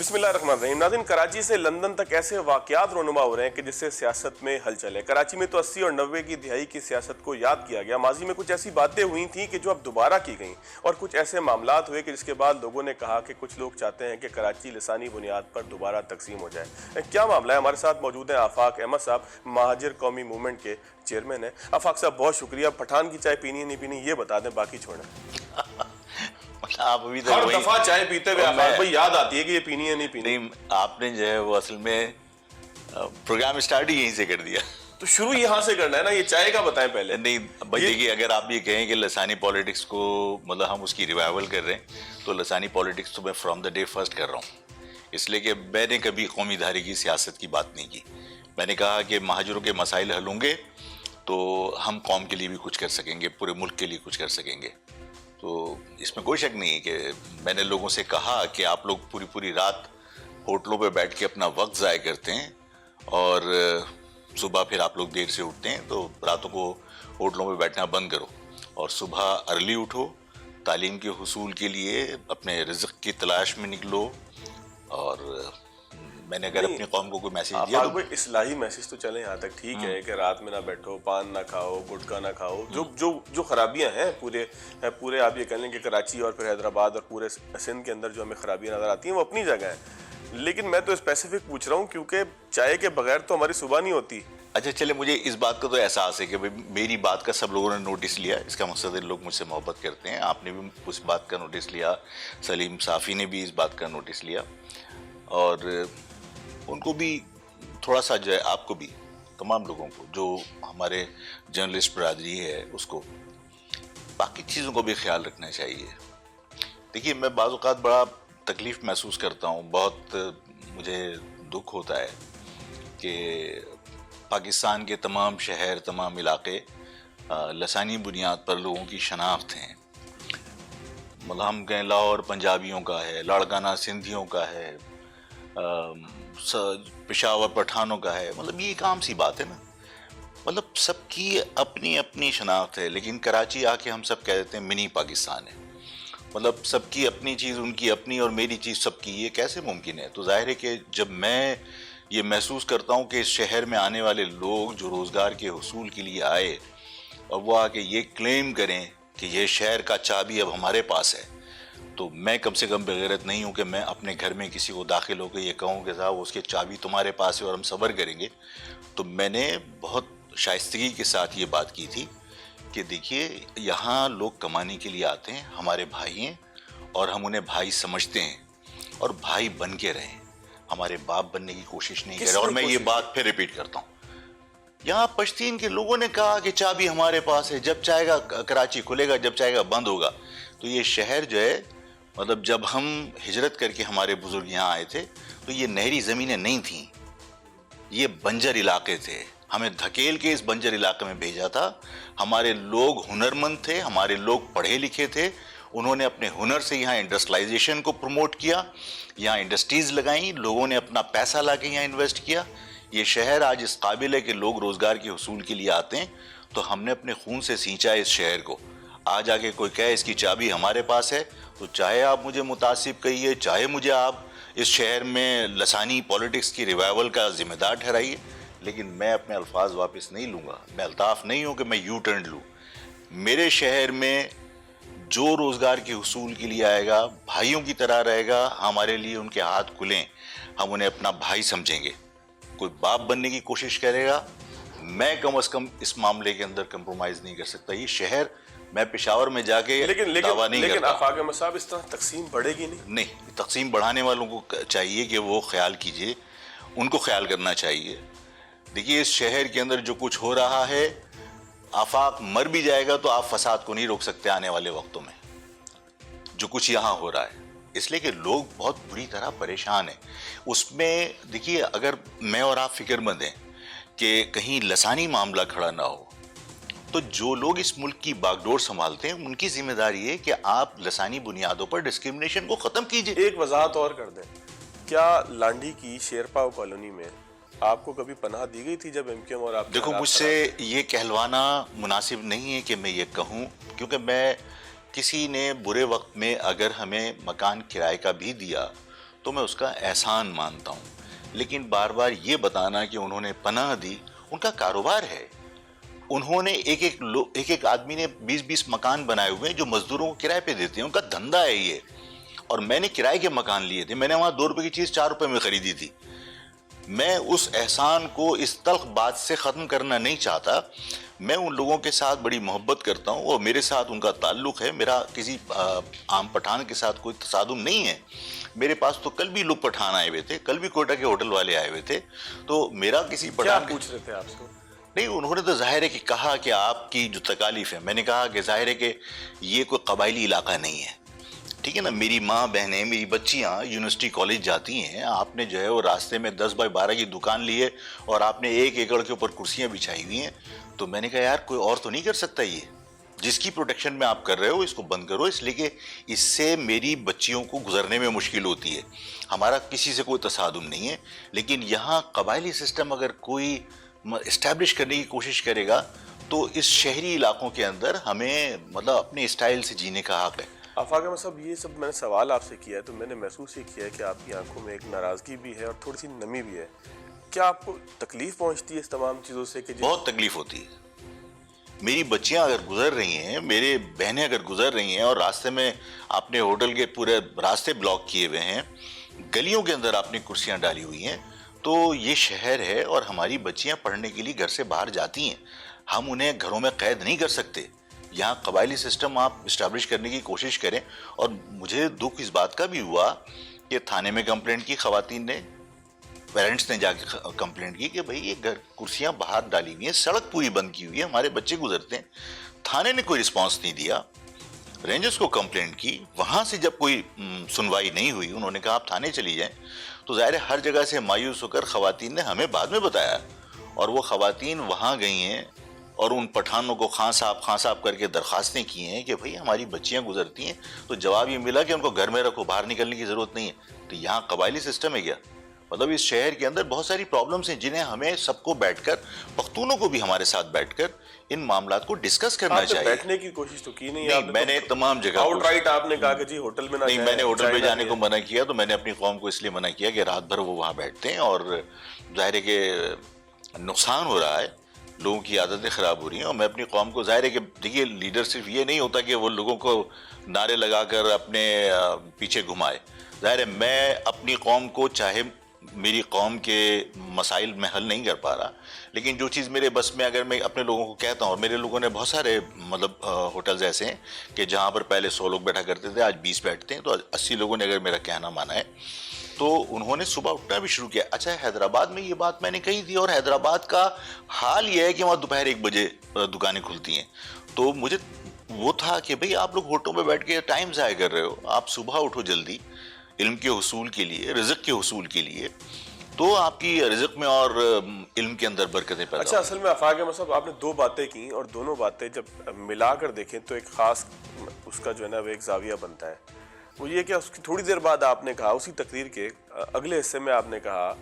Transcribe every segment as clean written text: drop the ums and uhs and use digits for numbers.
بسم اللہ الرحمن الرحیم. ناظرین، کراچی سے لندن تک ایسے واقعات رونما ہو رہے ہیں کہ جس سے سیاست میں ہلچل ہے. کراچی میں تو 80 اور 90 کی دہائی کی سیاست کو یاد کیا گیا. ماضی میں کچھ ایسی باتیں ہوئی تھیں کہ جو اب دوبارہ کی گئیں، اور کچھ ایسے معاملات ہوئے کہ جس کے بعد لوگوں نے کہا کہ کچھ لوگ چاہتے ہیں کہ کراچی لسانی بنیاد پر دوبارہ تقسیم ہو جائے. کیا معاملہ ہے؟ ہمارے ساتھ موجود ہیں آفاق احمد صاحب، مہاجر قومی موومنٹ کے چیئرمین ہیں. آفاق صاحب بہت شکریہ. پٹھان کی چائے پینی ہے نہیں پینی یہ بتا دیں، باقی چھوڑیں. آپ ابھی ہر دفعہ چائے پیتے ہوئے آفاق بھائی یاد آتی ہے کہ یہ پینی ہے نہیں پینی. آپ نے جو ہے وہ اصل میں پروگرام اسٹارٹ ہی یہیں سے کر دیا. تو شروع یہاں سے کرنا ہے نا. یہ چائے کا بتائیں پہلے. نہیں بھائی دیکھیے، اگر آپ یہ کہیں کہ لسانی پالیٹکس کو مطلب ہم اس کی ریوائول کر رہے ہیں، تو لسانی پالیٹکس تو میں فرام دا ڈے فرسٹ کر رہا ہوں. اس لیے کہ میں نے کبھی قومی دھاری کی سیاست کی بات نہیں کی. میں نے کہا کہ مہاجروں کے مسائل حل ہوں گے تو ہم قوم کے لیے بھی کچھ کر سکیں گے، پورے ملک کے لیے کچھ کر سکیں گے. تو اس میں کوئی شک نہیں کہ میں نے لوگوں سے کہا کہ آپ لوگ پوری رات ہوٹلوں پہ بیٹھ کے اپنا وقت ضائع کرتے ہیں اور صبح پھر آپ لوگ دیر سے اٹھتے ہیں، تو راتوں کو ہوٹلوں پہ بیٹھنا بند کرو اور صبح ارلی اٹھو، تعلیم کے حصول کے لیے اپنے رزق کی تلاش میں نکلو. اور میں نے اگر اپنی قوم کو کوئی میسیج دیا تو اصلاحی میسیج تو چلیں یہاں تک ٹھیک ہے کہ رات میں نہ بیٹھو، پان نہ کھاؤ، گٹکا نہ کھاؤ. جو خرابیاں ہیں پورے آپ یہ کہہ لیں کہ کراچی اور پھر حیدرآباد اور پورے سندھ کے اندر جو ہمیں خرابیاں نظر آتی ہیں وہ اپنی جگہ ہیں. لیکن میں تو اسپیسیفک پوچھ رہا ہوں کیونکہ چائے کے بغیر تو ہماری صبح نہیں ہوتی. اچھا چلے، مجھے اس بات کا تو احساس ہے کہ میری بات کا سب لوگوں نے نوٹس لیا. اس کا مقصد ہے لوگ مجھ سے محبت کرتے ہیں. آپ نے بھی اس بات کا نوٹس لیا، سلیم صافی نے بھی اس بات کا نوٹس لیا، اور ان کو بھی تھوڑا سا جو ہے، آپ کو بھی، تمام لوگوں کو جو ہمارے جرنلسٹ برادری ہے اس کو باقی چیزوں کو بھی خیال رکھنا چاہیے. دیکھیے، میں بعض اوقات بڑا تکلیف محسوس کرتا ہوں، بہت مجھے دکھ ہوتا ہے کہ پاکستان کے تمام شہر، تمام علاقے لسانی بنیاد پر لوگوں کی شناخت ہیں. مطلب ہم کہیں لاہور پنجابیوں کا ہے، لاڑکانہ سندھیوں کا ہے، پشاور پٹھانوں کا ہے. مطلب یہ ایک عام سی بات ہے نا. مطلب سب کی اپنی اپنی شناخت ہے، لیکن کراچی آ کے ہم سب کہہ دیتے ہیں منی پاکستان ہے. مطلب سب کی اپنی چیز، ان کی اپنی اور میری چیز سب کی. یہ کیسے ممکن ہے؟ تو ظاہر ہے کہ جب میں یہ محسوس کرتا ہوں کہ اس شہر میں آنے والے لوگ جو روزگار کے حصول کے لیے آئے اور وہ آ کے یہ کلیم کریں کہ یہ شہر کا چابی اب ہمارے پاس ہے، تو میں کم سے کم بغیرت نہیں ہوں کہ میں اپنے گھر میں کسی کو داخل ہو کے یہ کہوں کہ صاحب اس کے چابی تمہارے پاس ہے اور ہم صبر کریں گے. تو میں نے بہت شائستگی کے ساتھ یہ بات کی تھی کہ دیکھیے، یہاں لوگ کمانے کے لیے آتے ہیں، ہمارے بھائی ہیں اور ہم انہیں بھائی سمجھتے ہیں اور بھائی بن کے رہیں. ہمارے باپ بننے کی کوشش نہیں کریں. اور میں یہ بات پھر ریپیٹ کرتا ہوں، یہاں پشتین کے لوگوں نے کہا کہ چابی ہمارے پاس ہے، جب چاہے گا کراچی کھلے گا، جب چاہے گا بند ہوگا. تو یہ شہر جو ہے، مطلب جب ہم ہجرت کر کے ہمارے بزرگ یہاں آئے تھے تو یہ نہری زمینیں نہیں تھیں، یہ بنجر علاقے تھے. ہمیں دھکیل کے اس بنجر علاقے میں بھیجا تھا. ہمارے لوگ ہنرمند تھے، ہمارے لوگ پڑھے لکھے تھے. انہوں نے اپنے ہنر سے یہاں انڈسٹریلائزیشن کو پروموٹ کیا، یہاں انڈسٹریز لگائیں، لوگوں نے اپنا پیسہ لا کے یہاں انویسٹ کیا. یہ شہر آج اس قابل ہے کہ لوگ روزگار کے حصول کے لیے آتے ہیں. تو ہم نے اپنے خون سے سینچا اس شہر کو. آج آ کے کوئی کہے اس کی چابی ہمارے پاس ہے، تو چاہے آپ مجھے متعصب کہیے، چاہے مجھے آپ اس شہر میں لسانی پولیٹکس کی ریوائول کا ذمہ دار ٹھہرائیے، لیکن میں اپنے الفاظ واپس نہیں لوں گا. میں الطاف نہیں ہوں کہ میں یو ٹرن لوں. میرے شہر میں جو روزگار کے حصول کے لیے آئے گا بھائیوں کی طرح رہے گا. ہمارے لیے ان کے ہاتھ کھلیں، ہم انہیں اپنا بھائی سمجھیں گے. کوئی باپ بننے کی کوشش کرے گا، میں کم از کم اس معاملے کے اندر کمپرومائز نہیں کر سکتا. یہ شہر، میں پشاور میں جا کے دعویٰ نہیں کرتا. لیکن آفاق احمد صاحب، اس طرح تقسیم بڑھے گی نہیں؟ نہیں، تقسیم بڑھانے والوں کو چاہیے کہ وہ خیال کیجئے، ان کو خیال کرنا چاہیے. دیکھیے، اس شہر کے اندر جو کچھ ہو رہا ہے، آفاق مر بھی جائے گا تو آپ فساد کو نہیں روک سکتے آنے والے وقتوں میں، جو کچھ یہاں ہو رہا ہے. اس لیے کہ لوگ بہت بری طرح پریشان ہیں. اس میں دیکھیے، اگر میں اور آپ فکر مند ہیں کہ کہیں لسانی معاملہ کھڑا نہ ہو، تو جو لوگ اس ملک کی باغ ڈور سنبھالتے ہیں ان کی ذمہ داری ہے کہ آپ لسانی بنیادوں پر ڈسکرمنیشن کو ختم کیجئے. ایک وضاحت اور کر دیں، کیا لانڈھی کی شیرپاؤ کالونی میں آپ کو کبھی پناہ دی گئی تھی جب ایم کیو ایم اور آپ؟ دیکھو، مجھ سے یہ کہلوانا مناسب نہیں ہے کہ میں یہ کہوں، کیونکہ میں کسی نے برے وقت میں اگر ہمیں مکان کرائے کا بھی دیا تو میں اس کا احسان مانتا ہوں. لیکن بار بار یہ بتانا کہ انہوں نے پناہ دی، ان کا کاروبار ہے. انہوں نے ایک ایک آدمی نے 20 مکان بنائے ہوئے ہیں جو مزدوروں کو کرائے پہ دیتے ہیں، ان کا دھندا ہے یہ. اور میں نے کرائے کے مکان لیے تھے، میں نے وہاں 2 روپے کی چیز 4 روپے میں خریدی تھی. میں اس احسان کو اس تلخ بات سے ختم کرنا نہیں چاہتا. میں ان لوگوں کے ساتھ بڑی محبت کرتا ہوں اور میرے ساتھ ان کا تعلق ہے. میرا کسی عام پٹھان کے ساتھ کوئی تصادم نہیں ہے. میرے پاس تو کل بھی لوگ پٹھان آئے ہوئے تھے، کل بھی کوئٹہ کے ہوٹل والے آئے ہوئے تھے. تو میرا کسی کیا پٹھان پوچھ رہے تھے آپ سے؟ نہیں، انہوں نے تو ظاہر ہے کہ کہا کہ آپ کی جو تکالیف ہے، میں نے کہا کہ ظاہر ہے کہ یہ کوئی قبائلی علاقہ نہیں ہے، ٹھیک ہے نا. میری ماں بہنیں، میری بچیاں یونیورسٹی کالج جاتی ہیں. آپ نے جو ہے وہ راستے میں 10x12 کی دکان لی ہے اور آپ نے 1 ایکڑ کے اوپر کرسیاں بچھائی ہوئی ہیں. تو میں نے کہا یار کوئی اور تو نہیں کر سکتا، یہ جس کی پروٹیکشن میں آپ کر رہے ہو اس کو بند کرو، اس لیے کہ اس سے میری بچیوں کو گزرنے میں مشکل ہوتی ہے. ہمارا کسی سے کوئی تصادم نہیں ہے، لیکن یہاں قبائلی سسٹم اگر کوئی اسٹیبلش کرنے کی کوشش کرے گا تو اس شہری علاقوں کے اندر ہمیں مطلب اپنے اسٹائل سے جینے کا حق ہے. آفاق احمد صاحب، یہ سب میں نے سوال آپ سے کیا ہے تو میں نے محسوس یہ کیا ہے کہ آپ کی آنکھوں میں ایک ناراضگی بھی ہے اور تھوڑی سی نمی بھی ہے. کیا آپ کو تکلیف پہنچتی ہے اس تمام چیزوں سے کہ بہت تکلیف ہوتی ہے. میری بچیاں اگر گزر رہی ہیں، میرے بہنیں اگر گزر رہی ہیں اور راستے میں آپ نے ہوٹل کے پورے راستے بلاک کیے ہوئے ہیں، گلیوں کے اندر آپ نے کرسیاں ڈالی ہوئی ہیں، تو یہ شہر ہے اور ہماری بچیاں پڑھنے کے لیے گھر سے باہر جاتی ہیں. ہم انہیں گھروں میں قید نہیں کر سکتے. یہاں قبائلی سسٹم آپ اسٹیبلش کرنے کی کوشش کریں. اور مجھے دکھ اس بات کا بھی ہوا کہ تھانے میں کمپلینٹ کی خواتین نے، پیرنٹس نے جا کے کمپلینٹ کی کہ بھئی یہ گھر کرسیاں باہر ڈالی ہوئی ہیں، سڑک پوری بند کی ہوئی ہے، ہمارے بچے گزرتے ہیں. تھانے نے کوئی رسپانس نہیں دیا. رینجرز کو کمپلینٹ کی، وہاں سے جب کوئی سنوائی نہیں ہوئی، انہوں نے کہا آپ تھانے چلی جائیں. تو ظاہر ہے ہر جگہ سے مایوس ہو کر خواتین نے ہمیں بعد میں بتایا، اور وہ خواتین وہاں گئی ہیں اور ان پٹھانوں کو خان صاحب کر کے درخواستیں کی ہیں کہ بھئی ہماری بچیاں گزرتی ہیں. تو جواب یہ ملا کہ ان کو گھر میں رکھو، باہر نکلنے کی ضرورت نہیں ہے. تو یہاں قبائلی سسٹم ہے کیا؟ مطلب اس شہر کے اندر بہت ساری پرابلمز ہیں جنہیں ہمیں سب کو بیٹھ کر، پختونوں کو بھی ہمارے ساتھ بیٹھ کر ان معاملات کو ڈسکس کرنا چاہیے. بیٹھنے کی کوشش تو کی نہیں. نہیں، میں نے تمام جگہ آؤٹ رائٹ آپ نے کہا کہ جی ہوٹل میں نہ نہیں، جائیں. میں نے ہوٹل میں جانے کو منع کیا. تو میں نے اپنی قوم کو اس لیے منع کیا کہ رات بھر وہ وہاں بیٹھتے ہیں اور ظاہر ہے کہ نقصان ہو رہا ہے، لوگوں کی عادتیں خراب ہو رہی ہیں. اور میں اپنی قوم کو، ظاہر ہے کہ دیکھیے لیڈر صرف یہ نہیں ہوتا کہ وہ لوگوں کو نعرے لگا کر اپنے پیچھے گھمائے. ظاہر ہے میں اپنی قوم کو، چاہے میری قوم کے مسائل میں حل نہیں کر پا رہا، لیکن جو چیز میرے بس میں اگر میں اپنے لوگوں کو کہتا ہوں، اور میرے لوگوں نے بہت سارے مطلب ہوٹلز ایسے ہیں کہ جہاں پر پہلے 100 لوگ بیٹھا کرتے تھے، آج 20 بیٹھتے ہیں. تو 80 لوگوں نے اگر میرا کہنا مانا ہے تو انہوں نے صبح اٹھنا بھی شروع کیا. اچھا، حیدرآباد میں یہ بات میں نے کہی تھی، اور حیدرآباد کا حال یہ ہے کہ وہاں دوپہر 1 بجے دکانیں کھلتی ہیں. تو مجھے وہ تھا کہ بھئی آپ لوگ ہوٹلوں میں بیٹھ کے ٹائم ضائع کر رہے ہو. آپ صبح اٹھو جلدی، علم کے حصول کے لیے، رزق کے حصول کے لیے، تو آپ کی رزق میں اور علم کے اندر برکتیں پیدا. اچھا، اصل میں آفاق احمد صاحب آپ نے 2 باتیں کی اور دونوں باتیں جب ملا کر دیکھیں تو ایک خاص اس کا جو ہے نا وہ ایک زاویہ بنتا ہے. وہ یہ کہ اس کی تھوڑی دیر بعد آپ نے کہا، اسی تقریر کے اگلے حصے میں آپ نے کہا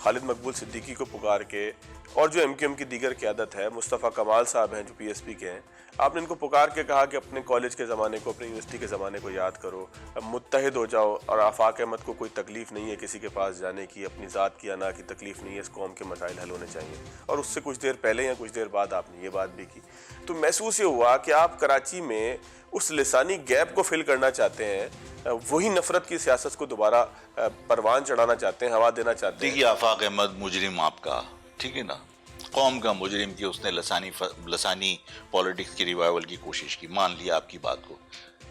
خالد مقبول صدیقی کو پکار کے، اور جو ایم کیو ایم کی دیگر قیادت ہے، مصطفیٰ کمال صاحب ہیں جو پی ایس پی کے ہیں، آپ نے ان کو پکار کے کہا کہ اپنے کالج کے زمانے کو، اپنے یونیورسٹی کے زمانے کو یاد کرو، متحد ہو جاؤ. اور آفاق احمد کو کوئی تکلیف نہیں ہے کسی کے پاس جانے کی، اپنی ذات کی انا کی تکلیف نہیں ہے، اس قوم کے مسائل حل ہونے چاہیے. اور اس سے کچھ دیر پہلے یا کچھ دیر بعد آپ نے یہ بات بھی کی. تو محسوس یہ ہوا کہ آپ کراچی میں اس لسانی گیپ کو فل کرنا چاہتے ہیں، وہی نفرت کی سیاست کو دوبارہ پروان چڑھانا چاہتے ہیں، ہوا دینا چاہتے ہیں. دیکھیے آفاق احمد مجرم آپ کا، ٹھیک ہے نا، قوم کا مجرم کہ اس نے لسانی پالیٹکس کی ریوائول کی کوشش کی. مان لیا آپ کی بات کو.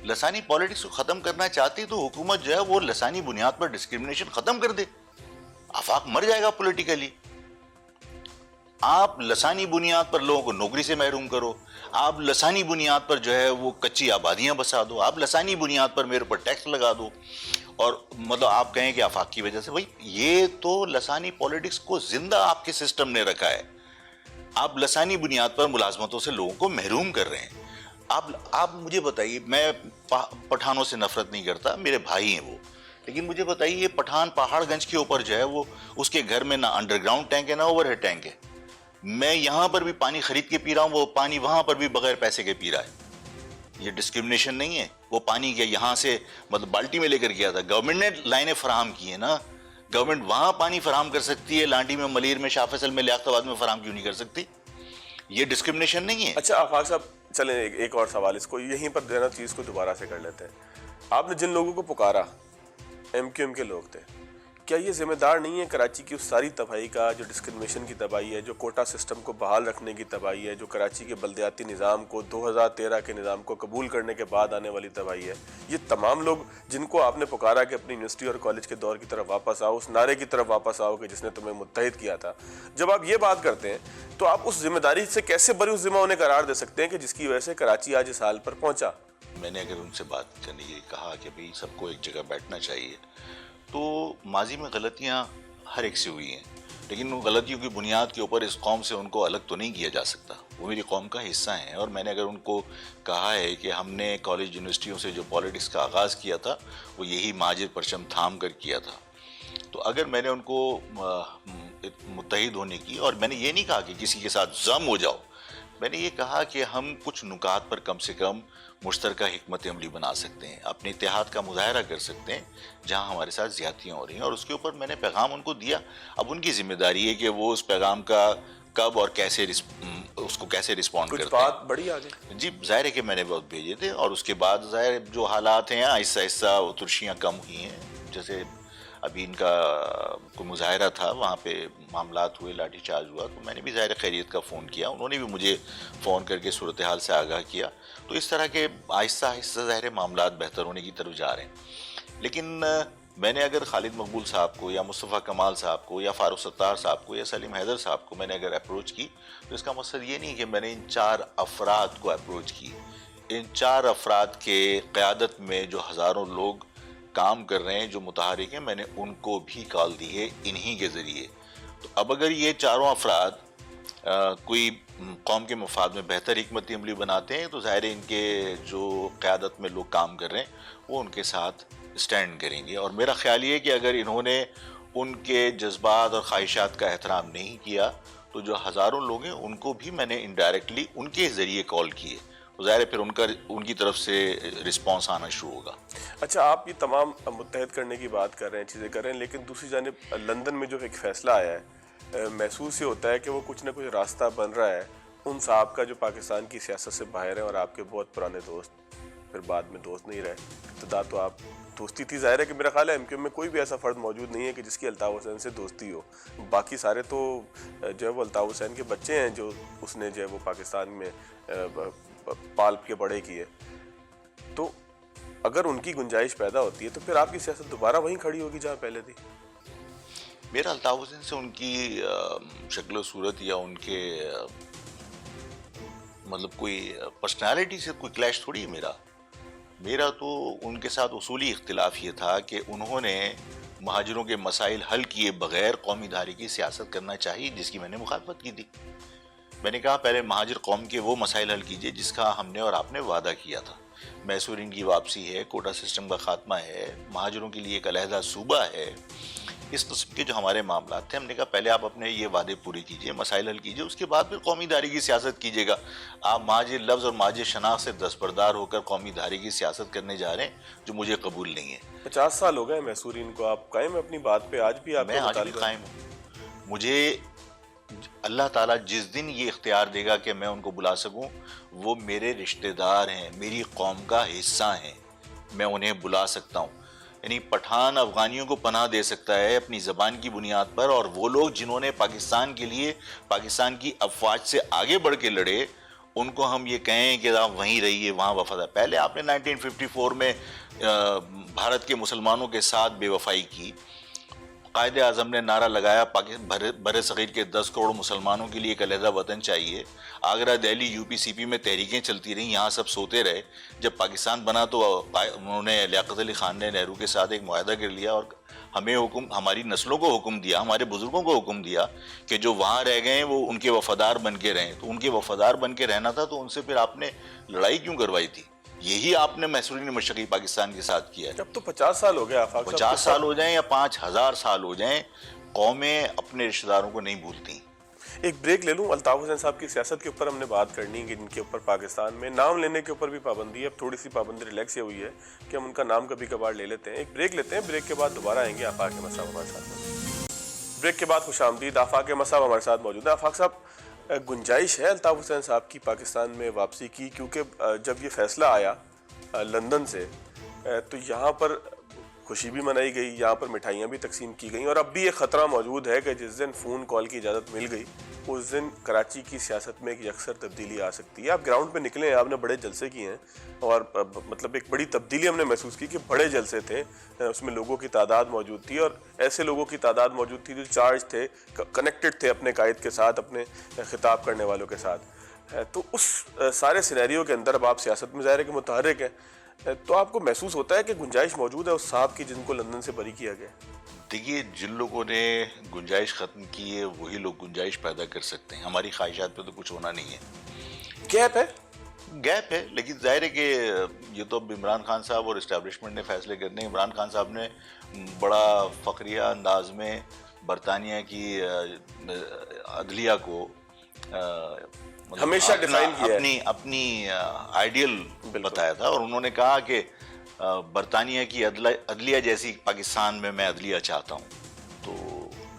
لسانی پالیٹکس کو ختم کرنا چاہتی تو حکومت جو ہے وہ لسانی بنیاد پر ڈسکرمنیشن ختم کر دے. آفاق مر جائے گا پولیٹیکلی. آپ لسانی بنیاد پر لوگوں کو نوکری سے محروم کرو، آپ لسانی بنیاد پر جو ہے وہ کچی آبادیاں بسا دو، آپ لسانی بنیاد پر میرے اوپر ٹیکس لگا دو، اور مطلب آپ کہیں کہ آفاق کی وجہ سے. بھائی یہ تو لسانی پالیٹکس کو زندہ آپ کے سسٹم نے رکھا ہے. آپ لسانی بنیاد پر ملازمتوں سے لوگوں کو محروم کر رہے ہیں. آپ مجھے بتائیے، میں پٹھانوں سے نفرت نہیں کرتا، میرے بھائی ہیں وہ، لیکن مجھے بتائیے یہ پٹھان پہاڑ گنج کے اوپر جو ہے وہ اس کے گھر میں نہ انڈر گراؤنڈ ٹینک ہے نہ اوور ہیڈ ٹینک ہے. میں یہاں پر بھی پانی خرید کے پی رہا ہوں، وہ پانی وہاں پر بھی بغیر پیسے کے پی رہا ہے. یہ ڈسکرمنیشن نہیں ہے. وہ پانی کیا یہاں سے مطلب بالٹی میں لے کر گیا تھا؟ گورنمنٹ نے لائنیں فراہم کی ہیں نا. گورنمنٹ وہاں پانی فراہم کر سکتی ہے، لانڈی میں، ملیر میں، شاہ فیصل میں، لیاقت آباد میں فراہم کیوں نہیں کر سکتی؟ یہ ڈسکرمنیشن نہیں ہے. اچھا آفاق صاحب، چلیں ایک اور سوال اس کو یہیں پر دینا چیز کو دوبارہ سے کر لیتے ہیں. آپ نے جن لوگوں کو پکارا ایم کیو ایم کے لوگ تھے، کیا یہ ذمہ دار نہیں ہے کراچی کی اس ساری تباہی کا، جو ڈسکرمنیشن کی تباہی ہے، جو کوٹا سسٹم کو بحال رکھنے کی تباہی ہے، جو کراچی کے بلدیاتی نظام کو 2013 کے نظام کو قبول کرنے کے بعد آنے والی تباہی ہے؟ یہ تمام لوگ جن کو آپ نے پکارا کہ اپنی یونیورسٹی اور کالج کے دور کی طرف واپس آؤ، اس نعرے کی طرف واپس آؤ کہ جس نے تمہیں متحد کیا تھا، جب آپ یہ بات کرتے ہیں تو آپ اس ذمہ داری سے کیسے بری اس ذمہ انہیں قرار دے سکتے ہیں کہ جس کی وجہ سے کراچی آج اس حال پر پہنچا؟ میں نے اگر ان سے بات کرنے کے لیے کہا کہ بھئی سب کو ایک جگہ بیٹھنا چاہیے، تو ماضی میں غلطیاں ہر ایک سے ہوئی ہیں، لیکن ان غلطیوں کی بنیاد کے اوپر اس قوم سے ان کو الگ تو نہیں کیا جا سکتا. وہ میری قوم کا حصہ ہیں، اور میں نے اگر ان کو کہا ہے کہ ہم نے کالج یونیورسٹیوں سے جو پالیٹکس کا آغاز کیا تھا وہ یہی مہاجر پرچم تھام کر کیا تھا، تو اگر میں نے ان کو متحد ہونے کی، اور میں نے یہ نہیں کہا کہ کسی کے ساتھ ضم ہو جاؤ، میں نے یہ کہا کہ ہم کچھ نکات پر کم سے کم مشترکہ حکمت عملی بنا سکتے ہیں، اپنے اتحاد کا مظاہرہ کر سکتے ہیں جہاں ہمارے ساتھ زیادتیاں ہو رہی ہیں، اور اس کے اوپر میں نے پیغام ان کو دیا. اب ان کی ذمہ داری ہے کہ وہ اس پیغام کا کب اور کیسے اس کو کیسے رسپونڈ کرتے ہیں. کچھ بات بڑی آگے جی ظاہر ہے کہ میں نے بہت بھیجے تھے، اور اس کے بعد ظاہر جو حالات ہیں آہستہ آہستہ وہ ترشیاں کم ہوئی ہیں. جیسے ابھی ان کا کوئی مظاہرہ تھا، وہاں پہ معاملات ہوئے، لاٹھی چارج ہوا، تو میں نے بھی ظاہر خیریت کا فون کیا، انہوں نے بھی مجھے فون کر کے صورتحال سے آگاہ کیا. تو اس طرح کے آہستہ آہستہ ظاہر معاملات بہتر ہونے کی طرف جا رہے ہیں. لیکن میں نے اگر خالد مقبول صاحب کو یا مصطفیٰ کمال صاحب کو یا فاروق ستار صاحب کو یا سلیم حیدر صاحب کو میں نے اگر اپروچ کی، تو اس کا مقصد یہ نہیں کہ میں نے ان 4 افراد کو اپروچ کی. ان 4 افراد کے قیادت میں جو ہزاروں لوگ کام کر رہے ہیں، جو متحرک ہیں، میں نے ان کو بھی کال دی ہے انہی کے ذریعے. تو اب اگر یہ چاروں افراد کوئی قوم کے مفاد میں بہتر حکمت عملی بناتے ہیں، تو ظاہر ان کے جو قیادت میں لوگ کام کر رہے ہیں وہ ان کے ساتھ سٹینڈ کریں گے. اور میرا خیال یہ ہے کہ اگر انہوں نے ان کے جذبات اور خواہشات کا احترام نہیں کیا، تو جو ہزاروں لوگ ہیں ان کو بھی میں نے انڈائریکٹلی ان کے ذریعے کال کیے، ظاہر ہے پھر ان کی طرف سے رسپانس آنا شروع ہوگا. اچھا، آپ یہ تمام متحد کرنے کی بات کر رہے ہیں، چیزیں کر رہے ہیں، لیکن دوسری جانب لندن میں جو ایک فیصلہ آیا ہے، محسوس یہ ہوتا ہے کہ وہ کچھ نہ کچھ راستہ بن رہا ہے ان صاحب کا جو پاکستان کی سیاست سے باہر ہیں، اور آپ کے بہت پرانے دوست پھر بعد میں دوست نہیں رہے. ابتدا تو آپ دوستی تھی، ظاہر ہے کہ میرا خیال ہے ایم کیو ایم میں کوئی بھی ایسا فرد موجود نہیں ہے کہ جس کی الطاف حسین سے دوستی ہو. باقی سارے تو جو ہے وہ الطاف حسین کے بچے ہیں، جو اس نے جو ہے وہ پاکستان میں پال کے بڑے کیے. تو اگر ان کی گنجائش پیدا ہوتی ہے تو پھر آپ کی سیاست دوبارہ وہیں کھڑی ہوگی جہاں پہلے تھی. میرا الطاف حسین سے ان کی شکل و صورت یا ان کے مطلب کوئی پرسنالٹی سے کوئی کلیش تھوڑی ہے. میرا تو ان کے ساتھ اصولی اختلاف یہ تھا کہ انہوں نے مہاجروں کے مسائل حل کیے بغیر قومی دھاری کی سیاست کرنا چاہیے، جس کی میں نے مخالفت کی تھی. میں نے کہا پہلے مہاجر قوم کے وہ مسائل حل کیجئے جس کا ہم نے اور آپ نے وعدہ کیا تھا. میسورین کی واپسی ہے، کوٹا سسٹم کا خاتمہ ہے، مہاجروں کے لیے ایک علیحدہ صوبہ ہے، اس قسم کے جو ہمارے معاملات تھے. ہم نے کہا پہلے آپ اپنے یہ وعدے پورے کیجئے، مسائل حل کیجئے، اس کے بعد پھر قومی دھاری کی سیاست کیجئے گا. آپ مہاجر لفظ اور مہاجر شناخت سے دستبردار ہو کر قومی دھاری کی سیاست کرنے جا رہے ہیں، جو مجھے قبول نہیں ہے. 50 سال ہو گئے میسورین کو، آپ قائم ہیں اپنی بات پہ؟ آج بھی آپ میں آج بھی قائم ہوں. مجھے اللہ تعالیٰ جس دن یہ اختیار دے گا کہ میں ان کو بلا سکوں، وہ میرے رشتہ دار ہیں، میری قوم کا حصہ ہیں، میں انہیں بلا سکتا ہوں. یعنی پٹھان افغانیوں کو پناہ دے سکتا ہے اپنی زبان کی بنیاد پر، اور وہ لوگ جنہوں نے پاکستان کے لیے پاکستان کی افواج سے آگے بڑھ کے لڑے، ان کو ہم یہ کہیں کہ آپ وہیں رہیے، وہاں وفادار. پہلے آپ نے 1954 میں بھارت کے مسلمانوں کے ساتھ بے وفائی کی. قائد اعظم نے نعرہ لگایا بر صغیر کے 10 کروڑ مسلمانوں کے لیے ایک علیحدہ وطن چاہیے. آگرہ، دہلی، یو پی، سی پی میں تحریکیں چلتی رہیں، یہاں سب سوتے رہے. جب پاکستان بنا تو انہوں نے لیاقت علی خان نے نہرو کے ساتھ ایک معاہدہ کر لیا، اور ہمیں حکم، ہماری نسلوں کو حکم دیا، ہمارے بزرگوں کو حکم دیا کہ جو وہاں رہ گئے ہیں وہ ان کے وفادار بن کے رہیں. تو ان کے وفادار بن کے رہنا تھا، تو ان سے پھر آپ نے لڑائی کیوں کروائی تھی؟ یہی آپ نے محصورین مشرقی پاکستان کے ساتھ کیا ہے. اب تو 50 سال ہو گئے آفاق صاحب. 50 سال ہو جائیں یا 5000 سال ہو جائیں، قومیں اپنے رشتہ داروں کو نہیں بھولتی. ایک بریک لے لوں. الطاف حسین صاحب کی سیاست کے اوپر ہم نے بات کرنی ہے، جن کے اوپر پاکستان میں نام لینے کے اوپر بھی پابندی ہے. اب تھوڑی سی پابندی ریلیکس یہ ہوئی ہے کہ ہم ان کا نام کبھی کبھار لے لیتے ہیں. ایک بریک لیتے ہیں، بریک کے بعد دوبارہ آئیں گے. آفاق مساء ہمارے ساتھ. بریک کے بعد خوش آمدید. آفاق مساء ہمارے ساتھ موجود ہے. آفاق صاحب، گنجائش ہے الطاف حسین صاحب کی پاکستان میں واپسی کی؟ کیونکہ جب یہ فیصلہ آیا لندن سے تو یہاں پر خوشی بھی منائی گئی، یہاں پر مٹھائیاں بھی تقسیم کی گئیں، اور اب بھی یہ خطرہ موجود ہے کہ جس دن فون کال کی اجازت مل گئی اس دن کراچی کی سیاست میں ایک یکسر تبدیلی آ سکتی ہے. آپ گراؤنڈ پہ نکلے ہیں، آپ نے بڑے جلسے کیے ہیں، اور مطلب ایک بڑی تبدیلی ہم نے محسوس کی کہ بڑے جلسے تھے، اس میں لوگوں کی تعداد موجود تھی، اور ایسے لوگوں کی تعداد موجود تھی جو چارج تھے، کنیکٹڈ تھے اپنے قائد کے ساتھ، اپنے خطاب کرنے والوں کے ساتھ. تو اس سارے سینیریو کے اندر اب آپ سیاست میں ظاہر ہے کہ متحرک ہیں، تو آپ کو محسوس ہوتا ہے کہ گنجائش موجود ہے اس صاحب کی جن کو لندن سے بری کیا گیا؟ دیکھیے، جن لوگوں نے گنجائش ختم کی ہے وہی لوگ گنجائش پیدا کر سکتے ہیں. ہماری خواہشات پہ تو کچھ ہونا نہیں ہے. گیپ ہے، لیکن ظاہر ہے کہ یہ تو اب عمران خان صاحب اور اسٹیبلشمنٹ نے فیصلے کرنے. عمران خان صاحب نے بڑا فخریہ انداز میں برطانیہ کی عدلیہ کو ہمیشہ ڈیفائن کیا ہے، اپنی آئیڈیل بتایا تھا، اور انہوں نے کہا کہ برطانیہ کی عدلیہ جیسی پاکستان میں عدلیہ چاہتا ہوں. تو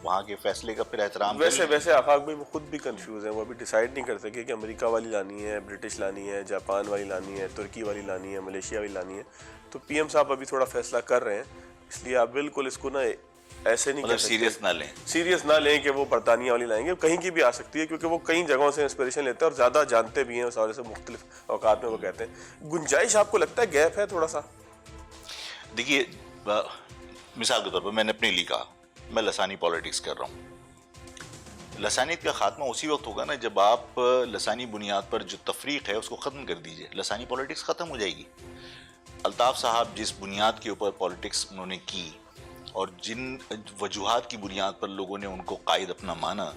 وہاں کے فیصلے کا پھر احترام. ویسے آفاق بھائی وہ خود بھی کنفیوز ہیں، وہ ابھی ڈیسائیڈ نہیں کر سکے کہ امریکہ والی لانی ہے، برٹش لانی ہے، جاپان والی لانی ہے، ترکی والی لانی ہے، ملیشیا والی لانی ہے. تو پی ایم صاحب ابھی تھوڑا فیصلہ کر رہے ہیں، اس لیے آپ بالکل اس کو نا ایسے نہیں کہہ سکتے، سیریس نہ لیں کہ وہ برطانیہ والی لائیں گے. کہیں کی بھی آ سکتی ہے، کیونکہ وہ کئی جگہوں سے انسپریشن لیتے ہیں اور زیادہ جانتے بھی ہیں اس حوالے سے. مختلف اوقات میں وہ کہتے ہیں. گنجائش آپ کو لگتا ہے گیپ ہے تھوڑا سا؟ دیکھیے، مثال کے طور پر میں نے اپنے لیے کہا میں لسانی پالیٹکس کر رہا ہوں. لسانیت کا خاتمہ اسی وقت ہوگا نا جب آپ لسانی بنیاد پر جو تفریق ہے اس کو ختم کر دیجئے. لسانی پالیٹکس ختم ہو جائے گی. الطاف صاحب جس بنیاد کے اوپر پالیٹکس انہوں نے کی اور جن وجوہات کی بنیاد پر لوگوں نے ان کو قائد اپنا مانا،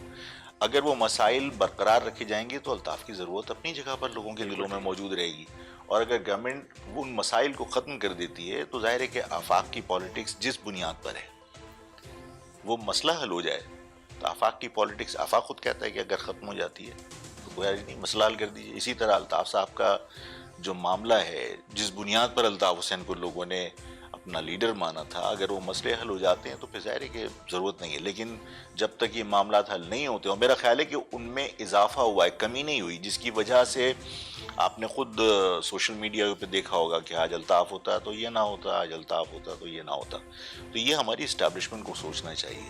اگر وہ مسائل برقرار رکھے جائیں گے تو الطاف کی ضرورت اپنی جگہ پر لوگوں کے دلوں میں موجود رہے گی. اور اگر گورنمنٹ ان مسائل کو ختم کر دیتی ہے تو ظاہر ہے کہ آفاق کی پالیٹکس جس بنیاد پر ہے وہ مسئلہ حل ہو جائے. تو آفاق کی پالیٹکس، آفاق خود کہتا ہے کہ اگر ختم ہو جاتی ہے تو کوئی حرج نہیں، مسئلہ حل کر دیجیے. اسی طرح الطاف صاحب کا جو معاملہ ہے، جس بنیاد پر الطاف حسین کو لوگوں نے اپنا لیڈر مانا تھا، اگر وہ مسئلے حل ہو جاتے ہیں تو پھر ظاہر ہے کہ ضرورت نہیں ہے. لیکن جب تک یہ معاملات حل نہیں ہوتے، اور میرا خیال ہے کہ ان میں اضافہ ہوا ہے، کمی نہیں ہوئی، جس کی وجہ سے آپ نے خود سوشل میڈیا پہ دیکھا ہوگا کہ آج الطاف ہوتا تو یہ نہ ہوتا، آج الطاف ہوتا تو یہ نہ ہوتا. تو یہ ہماری اسٹیبلشمنٹ کو سوچنا چاہیے،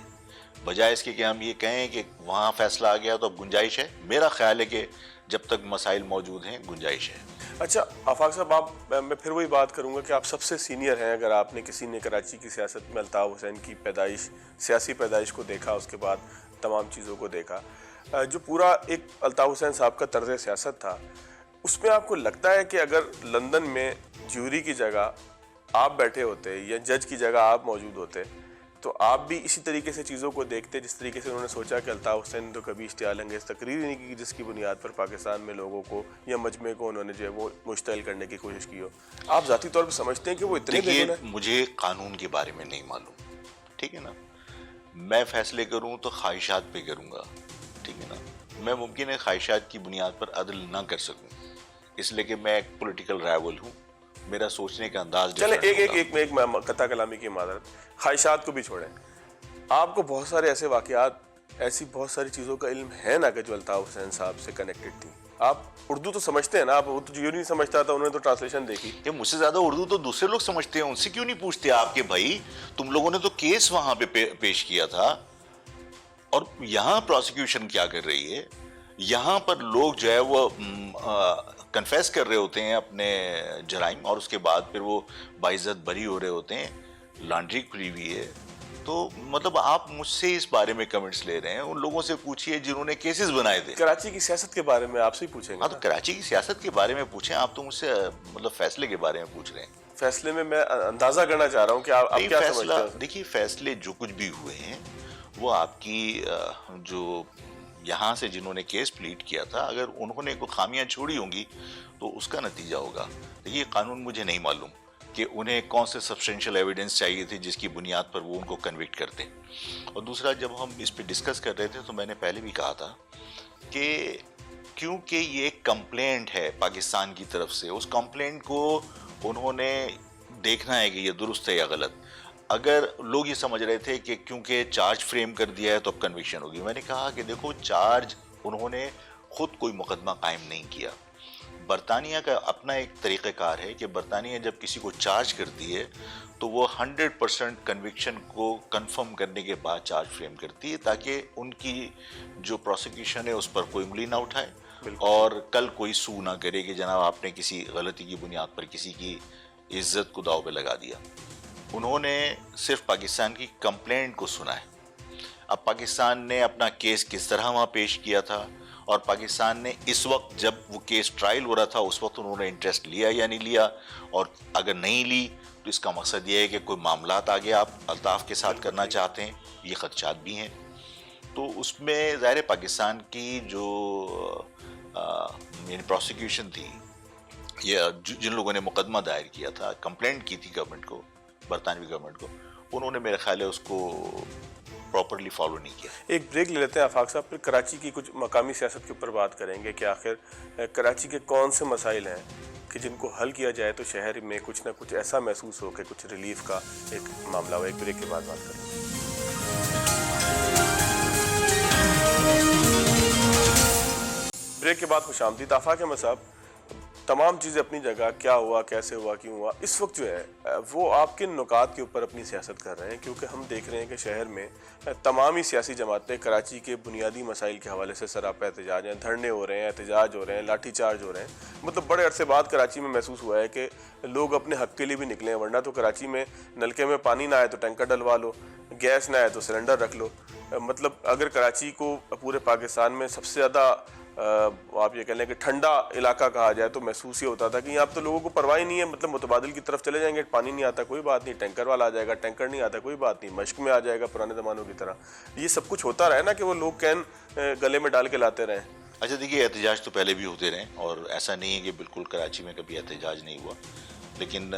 بجائے اس کے کہ ہم یہ کہیں کہ وہاں فیصلہ آ گیا تو اب گنجائش ہے. میرا خیال ہے کہ جب تک مسائل موجود ہیں گنجائش ہے. اچھا آفاق صاحب، میں پھر وہی بات کروں گا کہ آپ سب سے سینئر ہیں. اگر آپ نے کسی نے کراچی کی سیاست میں الطاف حسین کی پیدائش، سیاسی پیدائش کو دیکھا، اس کے بعد تمام چیزوں کو دیکھا، جو پورا ایک الطاف حسین صاحب کا طرز سیاست تھا، اس میں آپ کو لگتا ہے کہ اگر لندن میں جیوری کی جگہ آپ بیٹھے ہوتے یا جج کی جگہ آپ موجود ہوتے تو آپ بھی اسی طریقے سے چیزوں کو دیکھتے جس طریقے سے انہوں نے سوچا کہ الطاف حسین تو کبھی اشتعال انگیز تقریر ہی نہیں کی جس کی بنیاد پر پاکستان میں لوگوں کو یا مجمع کو انہوں نے جو ہے وہ مشتعل کرنے کی کوشش کی ہو؟ آپ ذاتی طور پہ سمجھتے ہیں کہ وہ اتنے بے گناہ ہیں؟ مجھے قانون کے بارے میں نہیں معلوم، ٹھیک ہے نا. میں فیصلے کروں تو خواہشات پہ کروں گا، ٹھیک ہے نا. میں ممکن ہے خواہشات کی بنیاد پر عدل نہ کر سکوں، اس لیے کہ میں ایک پولیٹیکل رائول ہوں، میرا سوچنے کا انداز چلیں ایک میں قطع کلامی کی معذرت، خواہشات کو بھی چھوڑیں. آپ کو بہت سارے ایسے واقعات، ایسی بہت ساری چیزوں کا علم ہے نا کہ جو الطاف حسین صاحب سے کنیکٹڈ تھی. آپ اردو تو سمجھتے ہیں نا، آپ اردو جو نہیں سمجھتا تھا انہوں نے تو ٹرانسلیشن دیکھی. کہ مجھ سے زیادہ اردو تو دوسرے لوگ سمجھتے ہیں، ان سے کیوں نہیں پوچھتے آپ کہ بھائی تم لوگوں نے تو کیس وہاں پہ پیش کیا تھا اور یہاں پروسیکیوشن کیا کر رہی ہے. یہاں پر لوگ جو ہے وہ کنفیس کر رہے ہوتے ہیں اپنے جرائم اور اس کے بعد پھر وہ باعزت بری ہو رہے ہوتے ہیں، لانڈری کھلی ہوئی ہے. تو مطلب آپ مجھ سے اس بارے میں کمنٹس لے رہے ہیں، ان لوگوں سے پوچھئے جنہوں نے کیسز بنائے تھے. کراچی کی سیاست کے بارے میں آپ سے ہی پوچھیں گے. ہاں تو کراچی کی سیاست کے بارے میں پوچھیں، آپ تو مجھ سے مطلب فیصلے کے بارے میں پوچھ رہے ہیں. فیصلے میں اندازہ کرنا چاہ رہا ہوں کہ آپ کیا سمجھتے ہیں. دیکھیے، فیصلے جو کچھ بھی ہوئے ہیں وہ آپ کی جو یہاں سے جنہوں نے کیس پلیٹ کیا تھا، اگر انہوں نے کوئی خامیاں چھوڑی ہوں گی تو اس کا نتیجہ ہوگا. یہ قانون مجھے نہیں معلوم، کہ انہیں کون سے سبسٹینشیل ایویڈنس چاہیے تھی جس کی بنیاد پر وہ ان کو کنوکٹ کرتے. اور دوسرا, جب ہم اس پہ ڈسکس کر رہے تھے تو میں نے پہلے بھی کہا تھا کہ کیونکہ یہ ایک کمپلینٹ ہے پاکستان کی طرف سے, اس کمپلینٹ کو انہوں نے دیکھنا ہے کہ یہ درست ہے یا غلط. اگر لوگ یہ سمجھ رہے تھے کہ کیونکہ چارج فریم کر دیا ہے تو اب کنوکشن ہوگی, میں نے کہا کہ دیکھو چارج انہوں نے خود کوئی مقدمہ قائم نہیں کیا. برطانیہ کا اپنا ایک طریقہ کار ہے کہ برطانیہ جب کسی کو چارج کرتی ہے تو وہ 100% کنوکشن کو کنفرم کرنے کے بعد چارج فریم کرتی ہے, تاکہ ان کی جو پروسیکیوشن ہے اس پر کوئی انگلی نہ اٹھائے اور کل کوئی سو نہ کرے کہ جناب آپ نے کسی غلطی کی بنیاد پر کسی کی عزت کو داؤ پہ لگا دیا. انہوں نے صرف پاکستان کی کمپلینٹ کو سنا ہے. اب پاکستان نے اپنا کیس کس طرح وہاں پیش کیا تھا, اور پاکستان نے اس وقت جب وہ کیس ٹرائل ہو رہا تھا اس وقت انہوں نے انٹرسٹ لیا یا نہیں لیا, اور اگر نہیں لی تو اس کا مقصد یہ ہے کہ کوئی معاملات آگے آپ الطاف کے ساتھ کرنا چاہتے ہیں, یہ خدشات بھی ہیں. تو اس میں ظاہر پاکستان کی جو یعنی پروسیکیوشن تھی, یا جن لوگوں نے مقدمہ دائر کیا تھا, کمپلینٹ کی تھی گورنمنٹ کو, برطانوی گورنمنٹ کو, انہوں نے میرے خیال ہے اس کو پراپرلی فالو نہیں کیا. ایک بریک لے لیتے ہیں آفاق صاحب, پھر کراچی کی کچھ مقامی سیاست کے اوپر بات کریں گے کہ آخر کراچی کے کون سے مسائل ہیں کہ جن کو حل کیا جائے تو شہر میں کچھ نہ کچھ ایسا محسوس ہو کہ کچھ ریلیف کا ایک معاملہ ہو. ایک بریک کے بعد بات کریں گے. بریک کے بعد خوش آمدید. آفاق احمد صاحب, تمام چیزیں اپنی جگہ, کیا ہوا, کیسے ہوا, کیوں ہوا, اس وقت جو ہے وہ آپ کن نکات کے اوپر اپنی سیاست کر رہے ہیں؟ کیونکہ ہم دیکھ رہے ہیں کہ شہر میں تمام ہی سیاسی جماعتیں کراچی کے بنیادی مسائل کے حوالے سے سراپا احتجاج ہیں, دھرنے ہو رہے ہیں, احتجاج ہو رہے ہیں, لاٹھی چارج ہو رہے ہیں. مطلب بڑے عرصے بعد کراچی میں محسوس ہوا ہے کہ لوگ اپنے حق کے لیے بھی نکلے ہیں, ورنہ تو کراچی میں نلکے میں پانی نہ آئے تو ٹینکر ڈلوا لو, گیس نہ آئے تو سلنڈر رکھ لو. مطلب اگر کراچی کو پورے پاکستان میں سب سے زیادہ آپ یہ کہہ لیں کہ ٹھنڈا علاقہ کہا جائے تو محسوس یہ ہوتا تھا کہ یہاں تو لوگوں کو پرواہ نہیں ہے. مطلب متبادل کی طرف چلے جائیں گے, پانی نہیں آتا کوئی بات نہیں, ٹینکر والا آ جائے گا, ٹینکر نہیں آتا کوئی بات نہیں, مشق میں آ جائے گا پرانے زمانوں کی طرح. یہ سب کچھ ہوتا رہے نا کہ وہ لوگ کین گلے میں ڈال کے لاتے رہیں. اچھا دیکھیے, احتجاج تو پہلے بھی ہوتے رہے, اور ایسا نہیں ہے کہ بالکل کراچی میں کبھی احتجاج نہیں ہوا, لیکن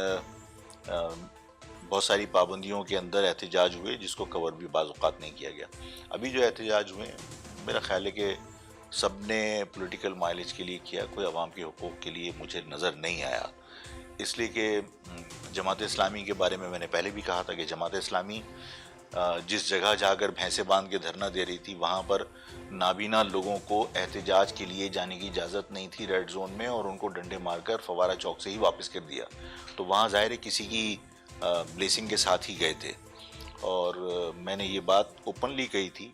بہت ساری پابندیوں کے اندر احتجاج ہوئے جس کو کور بھی بعض اوقات نہیں کیا گیا. ابھی جو احتجاج ہوئے میرا خیال ہے کہ سب نے پولیٹیکل مائلیج کے لیے کیا, کوئی عوام کے حقوق کے لیے مجھے نظر نہیں آیا. اس لیے کہ جماعت اسلامی کے بارے میں نے پہلے بھی کہا تھا کہ جماعت اسلامی جس جگہ جا کر بھینسیں باندھ کے دھرنا دے رہی تھی وہاں پر نابینا لوگوں کو احتجاج کے لیے جانے کی اجازت نہیں تھی ریڈ زون میں, اور ان کو ڈنڈے مار کر فوارہ چوک سے ہی واپس کر دیا. تو وہاں ظاہر ہے کسی کی بلیسنگ کے ساتھ ہی گئے تھے. اور میں نے یہ بات اوپنلی کہی تھی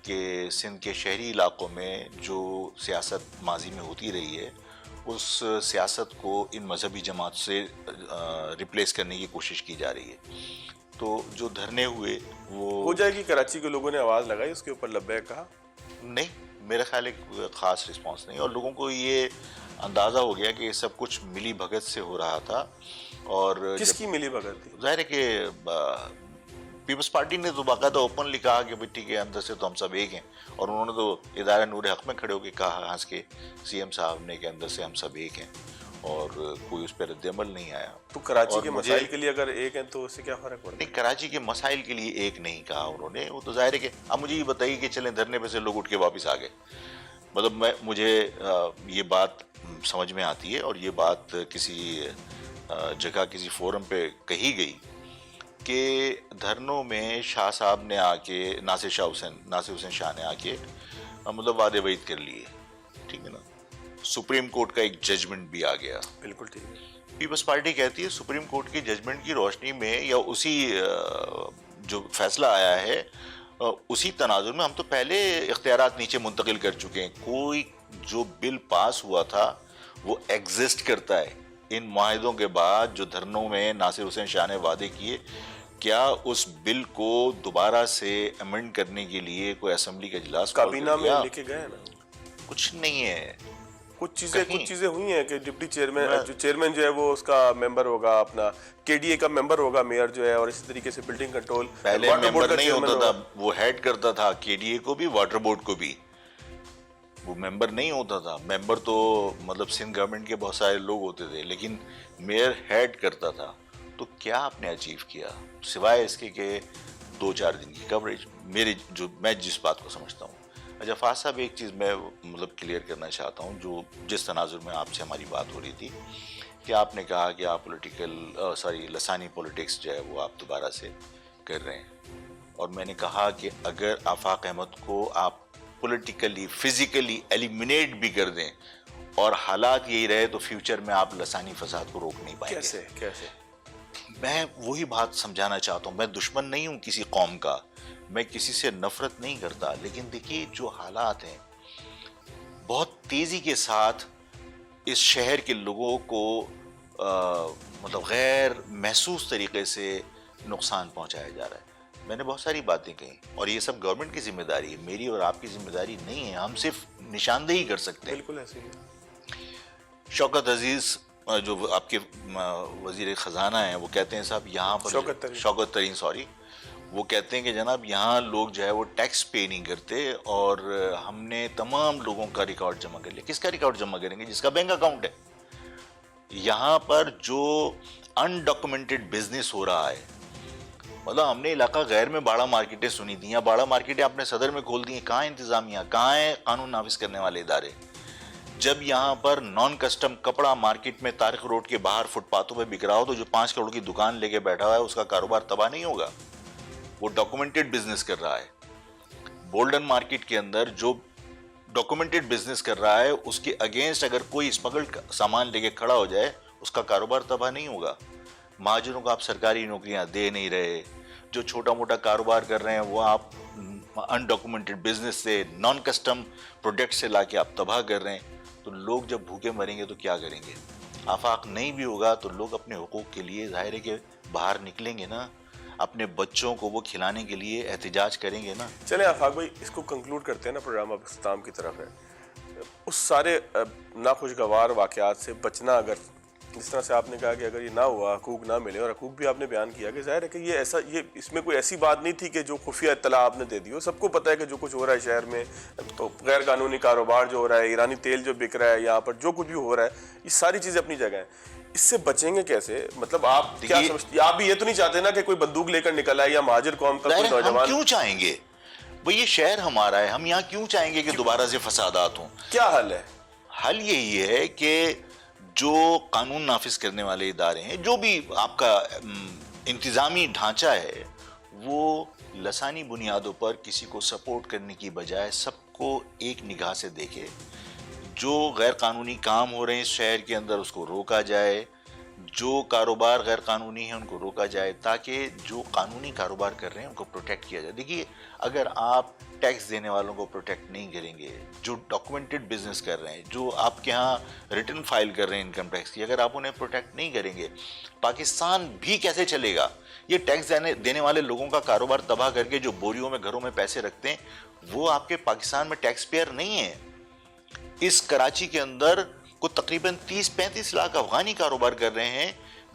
کہ سندھ کے شہری علاقوں میں جو سیاست ماضی میں ہوتی رہی ہے اس سیاست کو ان مذہبی جماعت سے ریپلیس کرنے کی کوشش کی جا رہی ہے. تو جو دھرنے ہوئے وہ ہو جائے گی. کراچی کے لوگوں نے آواز لگائی, اس کے اوپر لبیک کہا نہیں, میرا خیال ہے خاص رسپانس نہیں, اور لوگوں کو یہ اندازہ ہو گیا کہ یہ سب کچھ ملی بھگت سے ہو رہا تھا. اور کس کی ملی بھگت تھی؟ ظاہر ہے کہ پیپلز پارٹی نے تو باقاعدہ اوپنلی کہا کہ بھئی ٹھیک ہے اندر سے تو ہم سب ایک ہیں, اور انہوں نے تو ادارہ نور حق میں کھڑے ہو کے کہا ہنس کے سی ایم صاحب نے کہ اندر سے ہم سب ایک ہیں, اور کوئی اس پہ رد عمل نہیں آیا. تو کراچی کے مسائل کے لیے اگر ایک ہیں تو اس سے کیا فرق پڑتا ہے؟ نہیں, کراچی کے مسائل کے لیے ایک نہیں کہا انہوں نے. وہ تو ظاہر ہے کہ اب مجھے یہ بتائیے کہ چلیں دھرنے پہ سے لوگ اٹھ کے واپس آ گئے, مطلب مجھے یہ بات سمجھ میں آتی ہے, اور یہ بات کسی جگہ کسی فورم پہ کہی گئی کہ دھرنوں میں شاہ صاحب نے آ کے ناصر حسین شاہ نے آ کے مطلب وعدے وعید کر لیے, ٹھیک ہے نا. سپریم کورٹ کا ایک ججمنٹ بھی آ گیا. بالکل ٹھیک ہے. پیپلز پارٹی کہتی ہے سپریم کورٹ کی ججمنٹ کی روشنی میں یا اسی جو فیصلہ آیا ہے اسی تناظر میں ہم تو پہلے اختیارات نیچے منتقل کر چکے ہیں. کوئی جو بل پاس ہوا تھا وہ ایگزسٹ کرتا ہے. ان معاہدوں کے بعد جو دھرنوں میں ناصر حسین شاہ نے وعدے کیے, کیا اس بل کو دوبارہ سے امینڈ کرنے کے لیے کوئی اسمبلی کا اجلاس کابینہ میں لے کے گئے نا؟ کچھ نہیں ہے. کچھ چیزیں ہوئی ہیں کہ ڈپٹی چیئرمین جو ہے وہ اس کا ممبر ہوگا, اپنا کے ڈی اے کا ممبر ہوگا میئر جو ہے, اور اسی طریقے سے بلڈنگ کنٹرول پہلے ممبر نہیں ہوتا تھا, وہ ہیڈ کرتا تھا کے ڈی اے کو بھی واٹر بورڈ کو بھی, وہ ممبر نہیں ہوتا تھا. ممبر تو مطلب سندھ گورنمنٹ کے بہت سارے لوگ ہوتے تھے, لیکن میئر ہیڈ کرتا تھا. تو کیا آپ نے اچیو کیا سوائے اس کے کہ 2-4 دن کی کوریج؟ میں جس بات کو سمجھتا ہوں. اچھا فاض صاحب، ایک چیز میں مطلب کلیئر کرنا چاہتا ہوں، جو جس تناظر میں آپ سے ہماری بات ہو رہی تھی کہ آپ نے کہا کہ آپ لسانی پولیٹکس جو ہے وہ آپ دوبارہ سے کر رہے ہیں، اور میں نے کہا کہ اگر آفاق احمد کو آپ پولیٹیکلی فزیکلی ایلیمنیٹ بھی کر دیں اور حالات یہی رہے تو فیوچر میں آپ لسانی فساد کو روک نہیں پائیں گے. کیسے؟ میں وہی بات سمجھانا چاہتا ہوں. میں دشمن نہیں ہوں کسی قوم کا، میں کسی سے نفرت نہیں کرتا، لیکن دیکھیے جو حالات ہیں بہت تیزی کے ساتھ اس شہر کے لوگوں کو مطلب غیر محسوس طریقے سے نقصان پہنچایا جا رہا ہے. میں نے بہت ساری باتیں کہیں، اور یہ سب گورنمنٹ کی ذمہ داری ہے، میری اور آپ کی ذمہ داری نہیں ہے. ہم صرف نشاندہی کر سکتے ہیں. بالکل ایسے ہی. شوکت عزیز جو آپ کے وزیر خزانہ ہیں، وہ کہتے ہیں صاحب یہاں پر شوکت ترین وہ کہتے ہیں کہ جناب یہاں لوگ جو ہے وہ ٹیکس پے نہیں کرتے، اور ہم نے تمام لوگوں کا ریکارڈ جمع کر لیا. کس کا ریکارڈ جمع کریں گے؟ جس کا بینک اکاؤنٹ ہے. یہاں پر جو انڈاکومنٹڈ بزنس ہو رہا ہے، مطلب ہم نے علاقہ غیر میں باڑہ مارکیٹیں سنی تھیں، یا باڑہ مارکیٹیں آپ نے صدر میں کھول دی ہیں. کہاں انتظامیہ، کہاں ہے قانون نافذ کرنے والے ادارے؟ جب یہاں پر نان کسٹم کپڑا مارکیٹ میں طارق روڈ کے باہر فٹ پاتھوں پہ بک رہا ہو، تو جو 5 کروڑ کی دکان لے کے بیٹھا ہوا ہے اس کا کاروبار تباہ نہیں ہوگا؟ وہ ڈاکومنٹڈ بزنس کر رہا ہے. بولڈن مارکیٹ کے اندر جو ڈاکومنٹڈ بزنس کر رہا ہے اس کے اگینسٹ اگر کوئی اسمگلڈ سامان لے کے کھڑا ہو جائے اس کا کاروبار تباہ نہیں ہوگا. مہاجروں کو آپ سرکاری نوکریاں دے نہیں رہے، جو چھوٹا موٹا کاروبار کر رہے ہیں وہ آپ انڈاکومنٹڈ بزنس سے، نان کسٹم پروڈکٹ سے لا کے آپ تباہ کر رہے ہیں. تو لوگ جب بھوکے مریں گے تو کیا کریں گے؟ آفاق نہیں بھی ہوگا تو لوگ اپنے حقوق کے لیے ظاہر ہے کہ باہر نکلیں گے نا، اپنے بچوں کو وہ کھلانے کے لیے احتجاج کریں گے نا. چلیں آفاق بھائی، اس کو کنکلوڈ کرتے ہیں نا، پروگرام اب اختتام کی طرف ہے. اس سارے ناخوشگوار واقعات سے بچنا، اگر جس طرح سے آپ نے کہا کہ اگر یہ نہ ہوا، حقوق نہ ملے، اور حقوق بھی آپ نے بیان کیا کہ ظاہر ہے کہ یہ اس میں کوئی ایسی بات نہیں تھی کہ جو خفیہ اطلاع آپ نے دے دی ہو. سب کو پتہ ہے کہ جو کچھ ہو رہا ہے شہر میں، تو غیر قانونی کاروبار جو ہو رہا ہے، ایرانی تیل جو بک رہا ہے، یہاں پر جو کچھ بھی ہو رہا ہے، یہ ساری چیزیں اپنی جگہ ہیں. اس سے بچیں گے کیسے؟ مطلب آپ کیا سمجھتے ہیں؟ آپ بھی یہ تو نہیں چاہتے نا کہ کوئی بندوق لے کر نکل آئے، یا مہاجر قوم کا کوئی نوجوان؟ ہم کیوں چاہیں گے بھئی؟ یہ شہر ہمارا ہے، ہم یہاں کیوں چاہیں گے کہ دوبارہ سے فسادات ہوں؟ کیا حل ہے؟ حل یہی ہے کہ جو قانون نافذ کرنے والے ادارے ہیں، جو بھی آپ کا انتظامی ڈھانچہ ہے، وہ لسانی بنیادوں پر کسی کو سپورٹ کرنے کی بجائے سب کو ایک نگاہ سے دیکھے. جو غیر قانونی کام ہو رہے ہیں اس شہر کے اندر اس کو روکا جائے، جو کاروبار غیر قانونی ہیں ان کو روکا جائے، تاکہ جو قانونی کاروبار کر رہے ہیں ان کو پروٹیکٹ کیا جائے. دیکھیے اگر آپ ٹیکس دینے والوں کو پروٹیکٹ نہیں کریں گے، جو ڈاکومنٹڈ بزنس کر رہے ہیں، جو آپ کے ہاں ریٹرن فائل کر رہے ہیں انکم ٹیکس کی، اگر آپ انہیں پروٹیکٹ نہیں کریں گے، پاکستان بھی کیسے چلے گا؟ یہ ٹیکس دینے والے لوگوں کا کاروبار تباہ کر کے جو بوریوں میں گھروں میں پیسے رکھتے ہیں، وہ آپ کے پاکستان میں ٹیکس پیئر نہیں ہیں. اس کراچی کے اندر کو تقریباً 30-35 لاکھ افغانی کاروبار کر رہے ہیں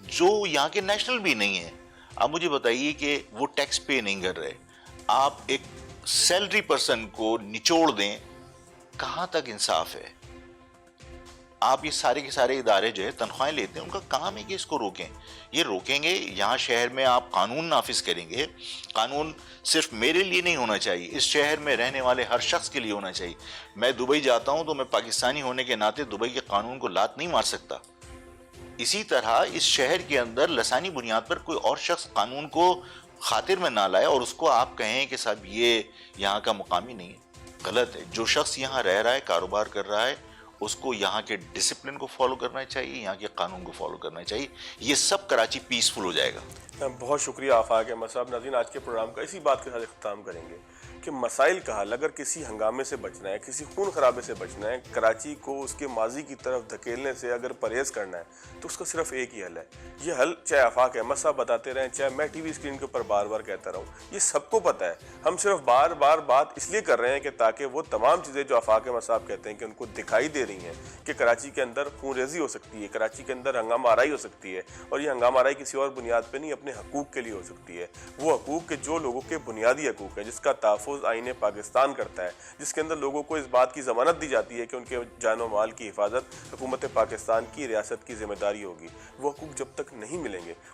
جو یہاں کے نیشنل بھی نہیں ہیں. آپ مجھے بتائیے کہ وہ ٹیکس پے نہیں کر رہے. آپ ایک سیلری پرسن کو نچوڑ دیں، کہاں تک انصاف ہے؟ آپ یہ سارے کے سارے ادارے جو ہے تنخواہیں لیتے ہیں، ان کا کام ہے کہ اس کو روکیں. یہ روکیں گے. یہاں شہر میں آپ قانون نافذ کریں گے. قانون صرف میرے لیے نہیں ہونا چاہیے، اس شہر میں رہنے والے ہر شخص کے لیے ہونا چاہیے. میں دبئی جاتا ہوں تو میں پاکستانی ہونے کے ناطے دبئی کے قانون کو لات نہیں مار سکتا. اسی طرح اس شہر کے اندر لسانی بنیاد پر کوئی اور شخص قانون کو خاطر میں نہ لائے اور اس کو آپ کہیں کہ صاحب یہ یہاں کا مقامی نہیں ہے. غلط ہے. جو شخص یہاں رہ رہا ہے، کاروبار کر رہا ہے، اس کو یہاں کے ڈسپلن کو فالو کرنا چاہیے، یہاں کے قانون کو فالو کرنا چاہیے. یہ سب کراچی پیسفل ہو جائے گا. بہت شکریہ آفاق احمد صاحب. ناظرین، آج کے پروگرام کا اسی بات کے ساتھ اختتام کریں گے کہ مسائل کا حل، اگر کسی ہنگامے سے بچنا ہے، کسی خون خرابے سے بچنا ہے، کراچی کو اس کے ماضی کی طرف دھکیلنے سے اگر پرہیز کرنا ہے، تو اس کا صرف ایک ہی حل ہے. یہ حل چاہے آفاق احمد صاحب بتاتے رہیں، چاہے میں ٹی وی اسکرین کے اوپر بار بار کہتا رہوں، یہ سب کو پتہ ہے. ہم صرف بار بار بات اس لیے کر رہے ہیں کہ تاکہ وہ تمام چیزیں جو آفاق احمد صاحب کہتے ہیں کہ ان کو دکھائی دے رہی ہیں کہ کراچی کے اندر خون ریزی ہو سکتی ہے، کراچی کے اندر ہنگامہ آرائی ہو سکتی ہے، اور یہ ہنگامہ آرائی کسی اور بنیاد پہ نہیں، اپنے حقوق کے لیے ہو سکتی ہے. وہ حقوق کے جو لوگوں کے بنیادی حقوق ہیں، جس کا تحفظ آئین پاکستان کرتا ہے، جس کے اندر لوگوں کو اس بات کی ضمانت دی جاتی ہے کہ ان کے جان و مال کی حفاظت حکومت پاکستان کی ریاست کی ذمہ داری ہوگی. وہ حقوق جب تک نہیں ملیں گے